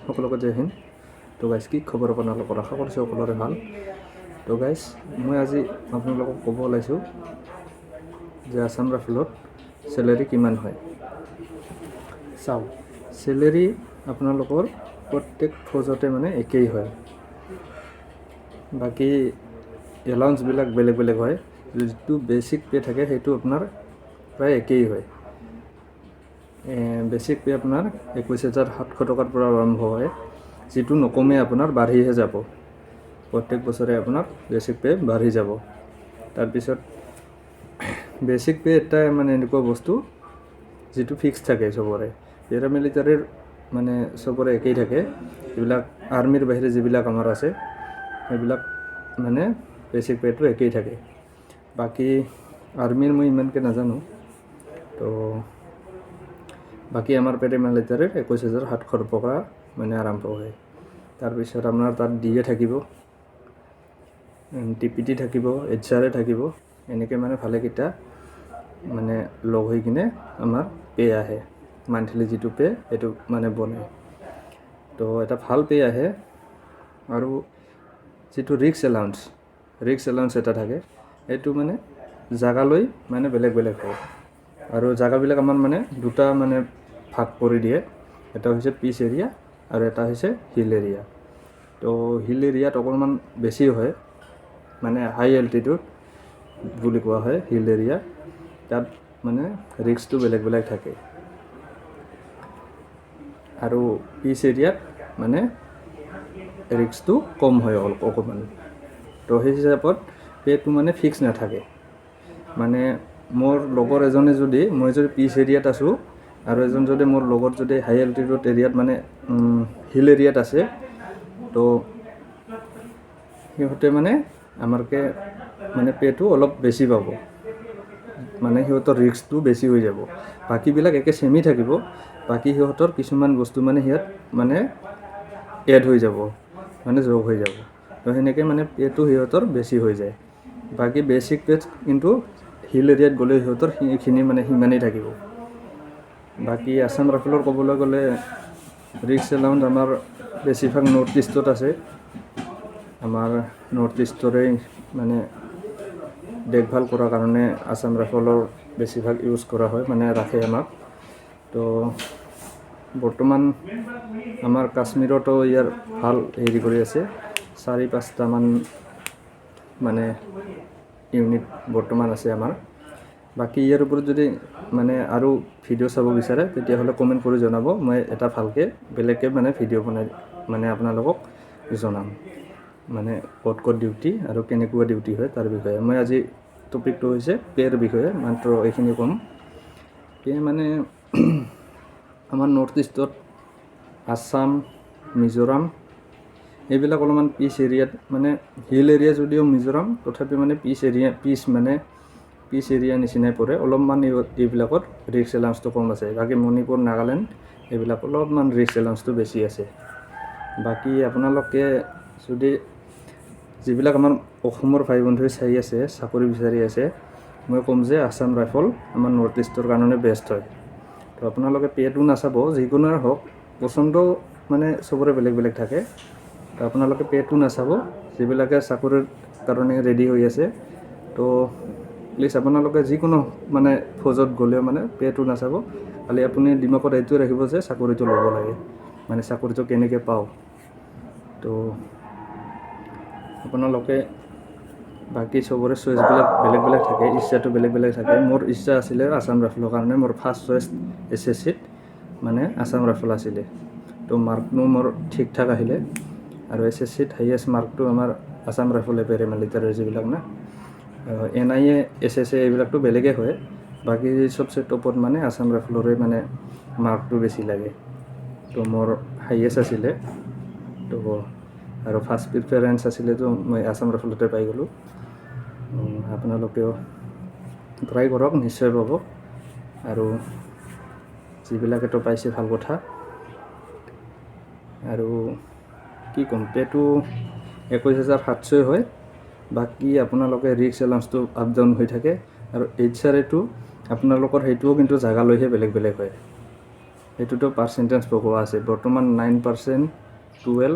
সকলোকে জয় হিন্দ। তো গাইজ কি খবৰ আপোনালোকৰ, আশা কৰিছোঁ সকলোৰে ভাল। তো গাইজ মই আজি আপোনালোকক ক'ব ওলাইছোঁ যে আছাম ৰাইফলত চেলেৰি কিমান হয়। চাওক, চেলেৰি আপোনালোকৰ প্ৰত্যেক ফৌজতে মানে একেই হয়, বাকী এলাউন্সবিলাক বেলেগ বেলেগ হয়। যিটো বেচিক পে থাকে সেইটো আপোনাৰ প্ৰায় একেই হয়। বেচিক পে আপোনাৰ 21,700 টকাৰ পৰা আৰম্ভ হয়, যিটো নকমে আপোনাৰ বাঢ়িহে যাব। প্ৰত্যেক বছৰে আপোনাৰ বেচিক পে বাঢ়ি যাব। তাৰপিছত বেচিক পে এটা মানে এনেকুৱা বস্তু যিটো ফিক্স থাকে চবৰে। পেৰামিলিটাৰীৰ মানে চবৰে একেই থাকে। এইবিলাক আৰ্মিৰ বাহিৰে যিবিলাক আমাৰ আছে সেইবিলাক মানে বেচিক পেটো একেই থাকে। বাকী আৰ্মিৰ মই ইমানকৈ নাজানো। তো বাকী আমাৰ পেৰামিলিটাৰীৰ 21,700 পৰা মানে আৰম্ভ হয়। তাৰপিছত আপোনাৰ তাত DA থাকিব, TPT থাকিব, HRA থাকিব, এনেকৈ মানে ভালেকেইটা মানে লগ হৈ কিনে আমাৰ পে আহে। মান্থলি যিটো পে সেইটো মানে বনে। তো এটা ভাল পে আহে। আৰু যিটো ৰিক্স এলাউন্স এটা থাকে, সেইটো মানে জাগালৈ মানে বেলেগ বেলেগ হয়। আৰু জাগাবিলাক আমাৰ মানে দুটা মানে ভাগ কৰি দিয়ে। এটা হৈছে পিচ এৰিয়া আৰু এটা হৈছে হিল এৰিয়া। তো হিল এৰিয়াত অকণমান বেছি হয়, মানে হাই এল্টিটিউড বুলি কোৱা হয় হিল এৰিয়া। তাত মানে ৰিক্সটো বেলেগ বেলেগ থাকে। আৰু পিচ এৰিয়াত মানে ৰিক্সটো কম হয় অকণমান। তো সেই হিচাপত পেটো মানে ফিক্স নাথাকে। মানে মোৰ লগৰ এজনে মই যদি পিচ এৰিয়াত আছোঁ আৰু এজন যদি মোৰ লগত যদি হাই এল্টিটিউড এৰিয়াত মানে হিল এৰিয়াত আছে, তো সিহঁতে মানে আমাৰকে মানে পেটো অলপ বেছি পাব, মানে সিহঁতৰ ৰিক্সটো বেছি হৈ যাব। বাকীবিলাক একে চেমি থাকিব, বাকী সিহঁতৰ কিছুমান বস্তু মানে মানে এড হৈ যাব, মানে যোগ হৈ যাব। তো সেনেকৈ মানে পেটো সিহঁতৰ বেছি হৈ যায়। বাকী বেচিক পে কিন্তু হিল এৰিয়াত গ'লে সিহঁতৰ সেইখিনি মানে সিমানেই থাকিব। বাকী আছাম ৰাইফলৰ ক'বলৈ গ'লে ৰিক্স এলাউন্স আমাৰ বেছিভাগ নৰ্থ ইষ্টত আছে। আমাৰ নৰ্থ ইষ্টৰে মানে দেখভাল কৰাৰ কাৰণে আছাম ৰাইফলৰ বেছিভাগ ইউজ কৰা হয়, মানে ৰাখে আমাক। তো বৰ্তমান আমাৰ কাশ্মীৰতো ইয়াৰ ভাল হেৰি কৰি আছে। 4-5টামান মানে ইউনিট বৰ্তমান আছে আমাৰ। বাকী ইয়াৰ ওপৰত যদি মানে আৰু ভিডিঅ' চাব বিচাৰে তেতিয়াহ'লে কমেণ্ট কৰি জনাব। মই এটা ভালকৈ বেলেগকৈ মানে ভিডিঅ' বনাই মানে আপোনালোকক জনাম, মানে ক'ত ডিউটি আৰু কেনেকুৱা ডিউটি হয় তাৰ বিষয়ে। মই আজি টপিকটো হৈছে পেৰ বিষয়ে, মাত্ৰ এইখিনি ক'ম। পে মানে আমাৰ নৰ্থ ইষ্টত আছাম, মিজোৰাম এইবিলাক অলপমান পিচ এৰিয়াত, মানে হিল এৰিয়া যদিও মিজোৰাম, তথাপি মানে পিচ এৰিয়া নিচিনাই পৰে। অলপমান এইবিলাকত ৰিক্স এলাউন্সটো কম আছে। বাকী মণিপুৰ, নাগালেণ্ড এইবিলাক অলপমান ৰিক্স এলাউন্সটো বেছি আছে। বাকী আপোনালোকে যদি যিবিলাক আমাৰ অসমৰ ভাই বন্ধুৱে চাই আছে, চাকৰি বিচাৰি আছে, মই ক'ম যে আছাম ৰাইফল আমাৰ নৰ্থ ইষ্টৰ কাৰণে বেষ্ট হয়। তো আপোনালোকে পেটো নাচাব, যিকোনোৱে হওক, পচন্দ মানে চবৰে বেলেগ বেলেগ থাকে। তো আপোনালোকে পেটো নাচাব, যিবিলাকে চাকৰিৰ কাৰণে ৰেডি হৈ আছে। তো প্লিজ আপোনালোকে যিকোনো মানে ফৌজত গ'লেও মানে পেটো নাচাব। খালি আপুনি দিমাগত এইটোৱে ৰাখিব যে চাকৰিটো ল'ব লাগে, মানে চাকৰিটো কেনেকৈ পাওঁ। তো আপোনালোকে বাকী চবৰে চইচবিলাক বেলেগ বেলেগ থাকে, ইচ্ছাটো বেলেগ বেলেগ থাকে। মোৰ ইচ্ছা আছিলে আছাম ৰাইফলৰ কাৰণে, মোৰ ফাৰ্ষ্ট চইচ SSCত মানে আছাম ৰাইফল আছিলে। তো মাৰ্কটো মোৰ ঠিক ঠাক আহিলে, আৰু SSCত হাইয়েষ্ট মাৰ্কটো আমাৰ আছাম ৰাইফলে পেৰামিলিটাৰীৰ যিবিলাক না NIA, SSA এইবিলাকতো বেলেগে হয়। বাকী চবচে টপত মানে আছাম ৰাইফলৰে মানে মাৰ্কটো বেছি লাগে। তো মোৰ হাইয়েষ্ট আছিলে। তো আৰু ফাৰ্ষ্ট প্ৰিফাৰেঞ্চ আছিলেতো মই আছাম ৰাইফলতে পাই গ'লোঁ। আপোনালোকেও ট্ৰাই কৰক, নিশ্চয় পাব। আৰু যিবিলাকেতো পাইছে ভাল কথা। আৰু কি ক'ম, পেটো 21,700 হয়। বাকী আপোনালোকে ৰিক্স এলাউন্সটো আপ ডাউন হৈ থাকে। আৰু HRAটো আপোনালোকৰ সেইটোও কিন্তু জাগালৈহে বেলেগ বেলেগ হয়। এইটোতো পাৰ্চেণ্টেজ পকোৱা আছে বৰ্তমান 9%, 12,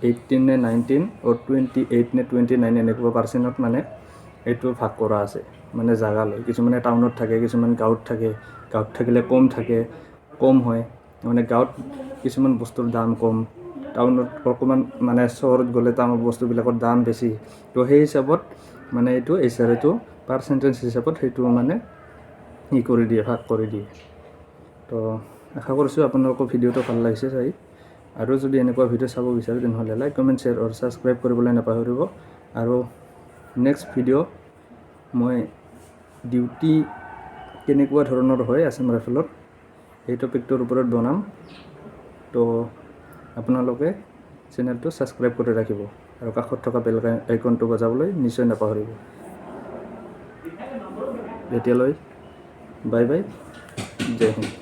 18 নে 19 or 28 নে 29 এনেকুৱা পাৰ্চেণ্টত মানে এইটো ভাগ কৰা আছে মানে জাগা লৈ কিছুমানে টাউনত থাকে কিছুমান গাঁৱত থাকে গাঁৱত থাকিলে কম হয় মানে গাঁৱত কিছুমান বস্তুৰ দাম কম টাউনত অকণমান মানে চহৰত গ'লে টাউনৰ বস্তুবিলাকৰ দাম বেছি তো সেই হিচাপত মানে এইটো এইটো পাৰ্চেণ্টেজ হিচাপত সেইটো মানে কৰি দিয়ে ভাগ কৰি দিয়ে তো আশা কৰিছোঁ আপোনালোকৰ ভিডিঅ'টো ভাল লাগিছে চাই আৰু যদি এনেকুৱা ভিডিঅ' চাব বিচাৰে তেনেহ'লে লাইক কমেণ্ট শ্বেয়াৰ আৰু ছাবস্ক্ৰাইব কৰিবলৈ নাপাহৰিব আৰু নেক্সট ভিডিঅ' মই ডিউটি কেনেকুৱা ধৰণৰ হয় আছাম ৰাইফলত এই টপিকটোৰ ওপৰত বনাম তো আপোনালোকে চেনেলটো ছাবস্ক্ৰাইব কৰি ৰাখিব আৰু কাষত থকা বেল আইকনটো বজাবলৈ নিশ্চয় নাপাহৰিব এতিয়ালৈ বাই বাই জয় হিন্দ